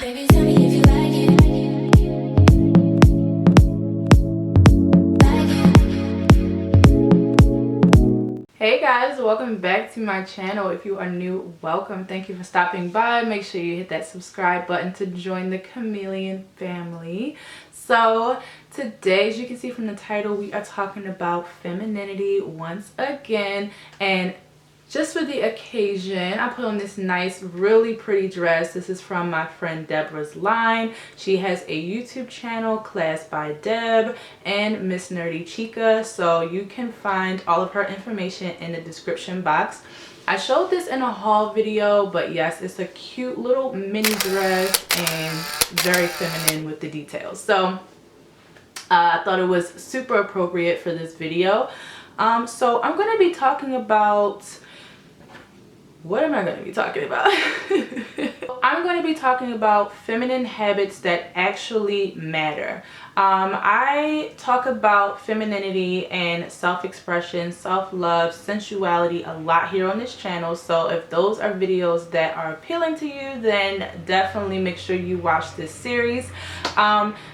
Baby, tell me if you like it. Hey guys, welcome back to my channel. If you are new, welcome. Thank you for stopping by. Make sure you hit that subscribe button to join the chameleon family. So today, as you can see from the title, we are talking about femininity once again, and just for the occasion, I put on this nice, really pretty dress. This is from my friend Deborah's line. She has a YouTube channel, Class by Deb and Miss Nerdy Chica. So you can find all of her information in the description box. I showed this in a haul video, but yes, it's a cute little mini dress and very feminine with the details. So I thought it was super appropriate for this video. So I'm going to be talking about... What am I going to be talking about? I'm going to be talking about feminine habits that actually matter. I talk about femininity and self-expression, self-love, sensuality a lot here on this channel. So if those are videos that are appealing to you, then definitely make sure you watch this series.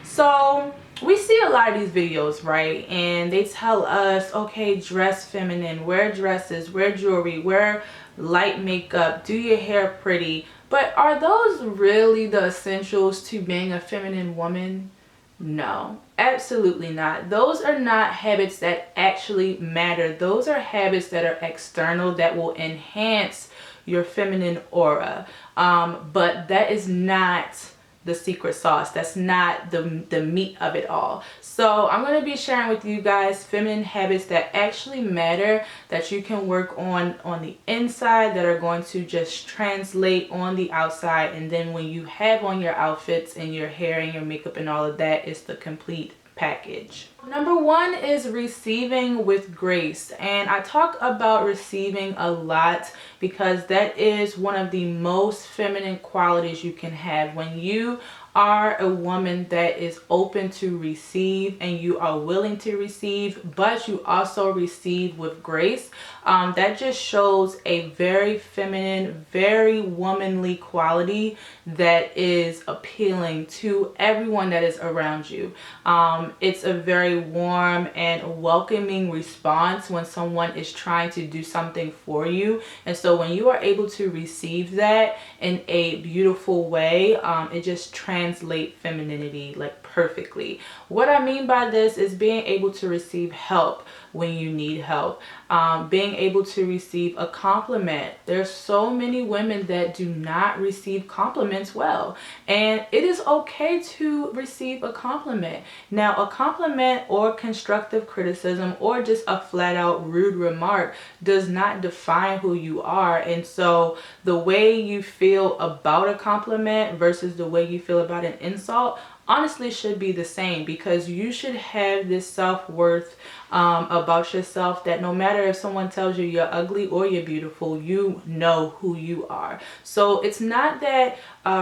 So we see a lot of these videos, right? And they tell us, okay, dress feminine, wear dresses, wear jewelry, wear light makeup, do your hair pretty. But are those really the essentials to being a feminine woman? No, absolutely not. Those are not habits that actually matter. Those are habits that are external that will enhance your feminine aura. But that is not the secret sauce. That's not the meat of it all. So I'm going to be sharing with you guys feminine habits that actually matter, that you can work on the inside, that are going to just translate on the outside. And then when you have on your outfits and your hair and your makeup and all of that, it's the complete package. Number one is receiving with grace, and I talk about receiving a lot because that is one of the most feminine qualities you can have. When you are a woman that is open to receive and you are willing to receive, but you also receive with grace, that just shows a very feminine, very womanly quality that is appealing to everyone that is around you. It's a very warm and welcoming response when someone is trying to do something for you. And so when you are able to receive that in a beautiful way, it just translates femininity like perfectly. What I mean by this is being able to receive help when you need help, being able to receive a compliment. There's so many women that do not receive compliments well, and it is okay to receive a compliment. Now, a compliment or constructive criticism or just a flat out rude remark does not define who you are. And so the way you feel about a compliment versus the way you feel about an insult honestly should be the same, because you should have this self-worth about yourself that no matter if someone tells you you're ugly or you're beautiful, you know who you are. So it's not that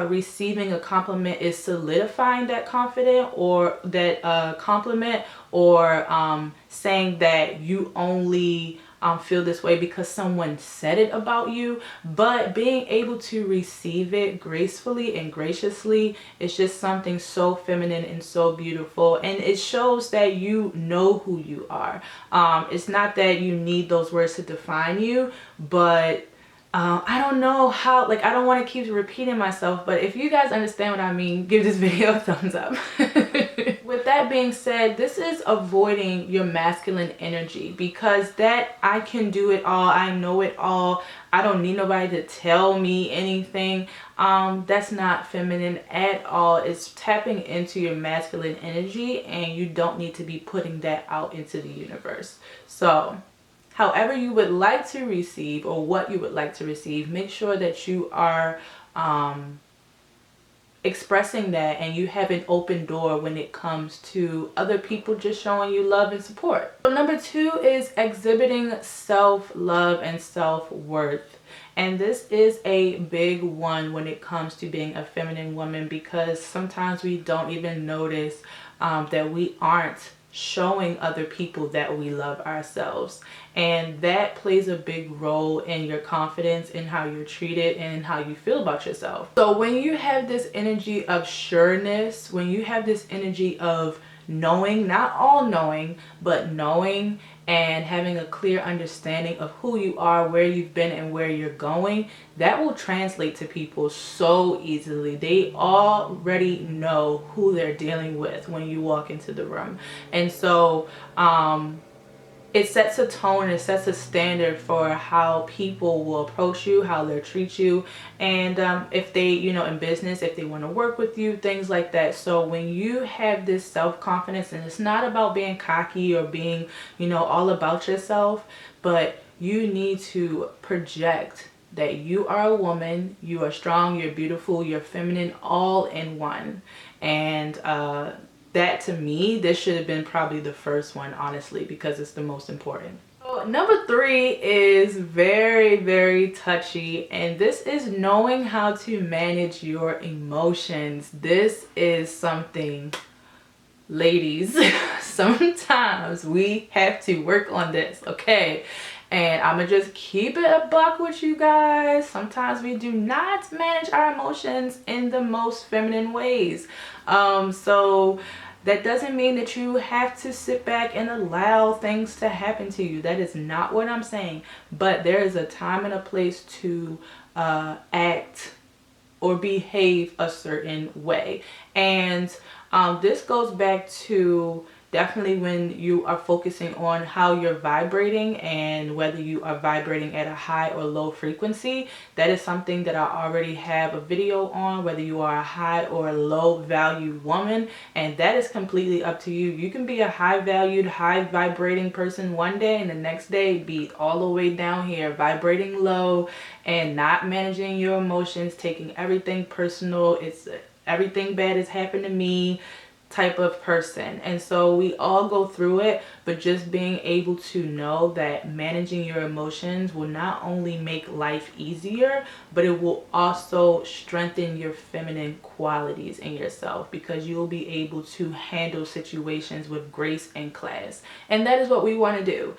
receiving a compliment is solidifying that confidence or that compliment, or saying that you only feel this way because someone said it about you, but being able to receive it gracefully and graciously is just something so feminine and so beautiful, and it shows that you know who you are. It's not that you need those words to define you, but I don't know how, like, I don't want to keep repeating myself, but if you guys understand what I mean, give this video a thumbs up. With that being said, this is avoiding your masculine energy, because that I can do it all, I know it all, I don't need nobody to tell me anything. That's not feminine at all. It's tapping into your masculine energy, and you don't need to be putting that out into the universe. So however you would like to receive, or what you would like to receive, make sure that you are expressing that, and you have an open door when it comes to other people just showing you love and support. So number two is exhibiting self-love and self-worth. And this is a big one when it comes to being a feminine woman, because sometimes we don't even notice that we aren't showing other people that we love ourselves. And that plays a big role in your confidence, in how you're treated, and how you feel about yourself. So when you have this energy of sureness, when you have this energy of knowing, not all knowing, but knowing and having a clear understanding of who you are, where you've been, and where you're going, that will translate to people so easily. They already know who they're dealing with when you walk into the room. And so it sets a tone, it sets a standard for how people will approach you, how they'll treat you, and if they, you know, in business, if they want to work with you, things like that. So when you have this self-confidence, and it's not about being cocky or being, you know, all about yourself, but you need to project that you are a woman, you are strong, you're beautiful, you're feminine, all in one. And that, to me, this should have been probably the first one, honestly, because it's the most important. So number 3 is very, very touchy, and this is knowing how to manage your emotions. This is something, ladies, sometimes we have to work on this, okay? And I'm gonna just keep it a buck with you guys. Sometimes we do not manage our emotions in the most feminine ways. So that doesn't mean that you have to sit back and allow things to happen to you. That is not what I'm saying. But there is a time and a place to act or behave a certain way. And this goes back to definitely when you are focusing on how you're vibrating and whether you are vibrating at a high or low frequency. That is something that I already have a video on, whether you are a high or a low value woman, and that is completely up to you. You can be a high valued, high vibrating person one day, and the next day be all the way down here vibrating low and not managing your emotions, taking everything personal. It's everything bad has happened to me type of person. And so we all go through it, but just being able to know that managing your emotions will not only make life easier, but it will also strengthen your feminine qualities in yourself, because you will be able to handle situations with grace and class. And that is what we want to do.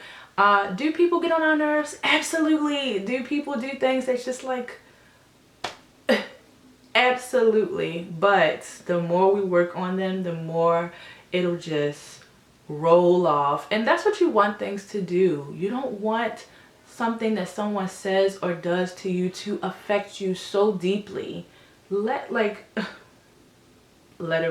Do people get on our nerves? Absolutely. Do people do things that's just like, absolutely. But the more we work on them, the more it'll just roll off. And that's what you want things to do. You don't want something that someone says or does to you to affect you so deeply. Let it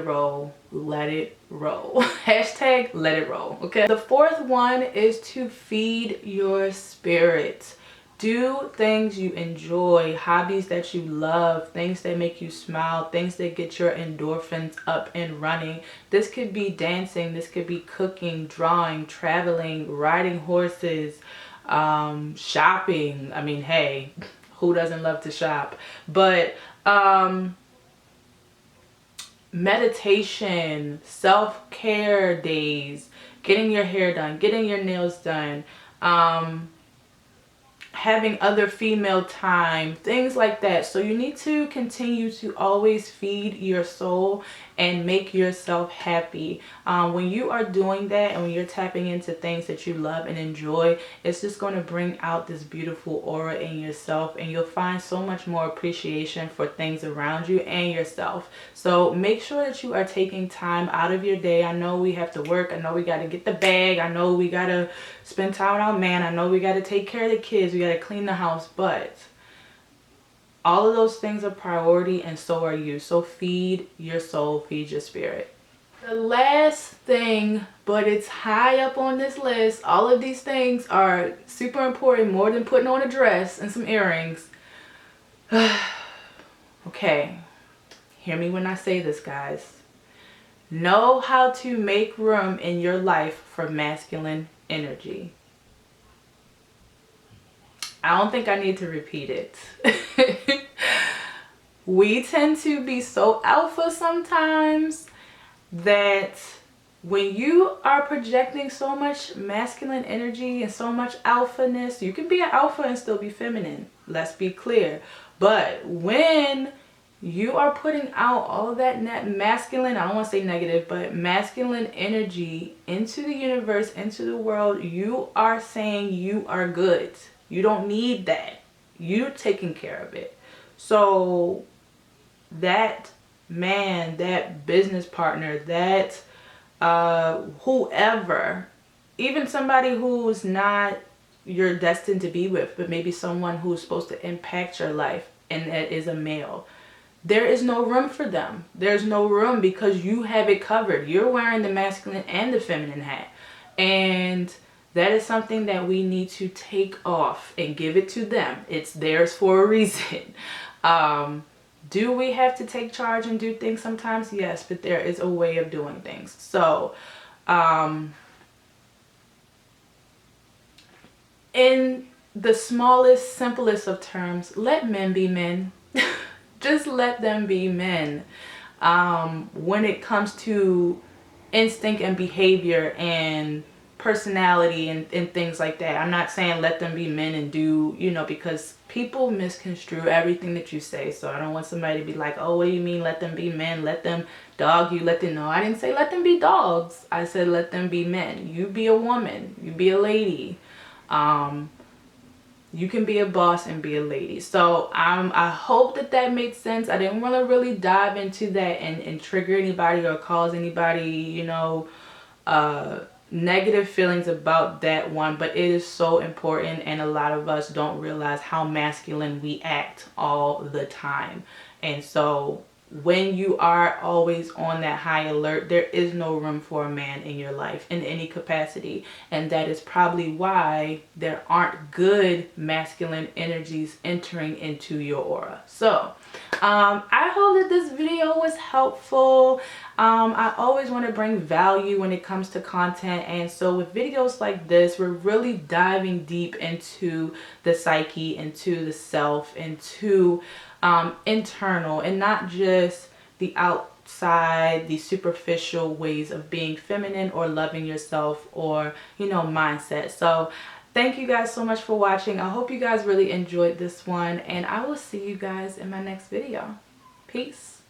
roll. Let it roll. Hashtag let it roll. Okay. The 4th one is to feed your spirit. Do things you enjoy, hobbies that you love, things that make you smile, things that get your endorphins up and running. This could be dancing, this could be cooking, drawing, traveling, riding horses, shopping. I mean, hey, who doesn't love to shop? But meditation, self-care days, getting your hair done, getting your nails done, having other female time, things like that. So you need to continue to always feed your soul and make yourself happy. When you are doing that and when you're tapping into things that you love and enjoy, it's just going to bring out this beautiful aura in yourself, and you'll find so much more appreciation for things around you and yourself. So make sure that you are taking time out of your day. I know we have to work. I know we got to get the bag. I know we got to spend time with our man. I know we got to take care of the kids. We got to clean the house. But all of those things are priority, and so are you. So feed your soul, feed your spirit. The last thing, but it's high up on this list. All of these things are super important, more than putting on a dress and some earrings. Okay, hear me when I say this, guys. Know how to make room in your life for masculine energy. I don't think I need to repeat it. We tend to be so alpha sometimes that when you are projecting so much masculine energy and so much alphaness, you can be an alpha and still be feminine. Let's be clear. But when you are putting out all that masculine, I don't want to say negative, but masculine energy into the universe, into the world. You are saying you are good. You don't need that. You're taking care of it. So that man, that business partner, that whoever, even somebody who's not you're destined to be with, but maybe someone who's supposed to impact your life and that is a male, there is no room for them. There's no room because you have it covered. You're wearing the masculine and the feminine hat. And that is something that we need to take off and give it to them. It's theirs for a reason. Do we have to take charge and do things sometimes? Yes, but there is a way of doing things. So, in the smallest, simplest of terms, let men be men. Just let them be men. When it comes to instinct and behavior and personality and things like that, I'm not saying let them be men and do, you know, because people misconstrue everything that you say. So I don't want somebody to be like, oh, what do you mean let them be men? Let them dog you, let them... No, I didn't say let them be dogs. I said let them be men. You be a woman, you be a lady. You can be a boss and be a lady. So I hope that that made sense. I didn't want to really dive into that and trigger anybody or cause anybody, you know, negative feelings about that one. But it is so important, and a lot of us don't realize how masculine we act all the time. And so when you are always on that high alert, there is no room for a man in your life in any capacity. And that is probably why there aren't good masculine energies entering into your aura. So I hope that this video was helpful. I always want to bring value when it comes to content, and so with videos like this, we're really diving deep into the psyche, into the self, into internal, and not just the outside, the superficial ways of being feminine or loving yourself, or, you know, mindset. So thank you guys so much for watching. I hope you guys really enjoyed this one, and I will see you guys in my next video. Peace.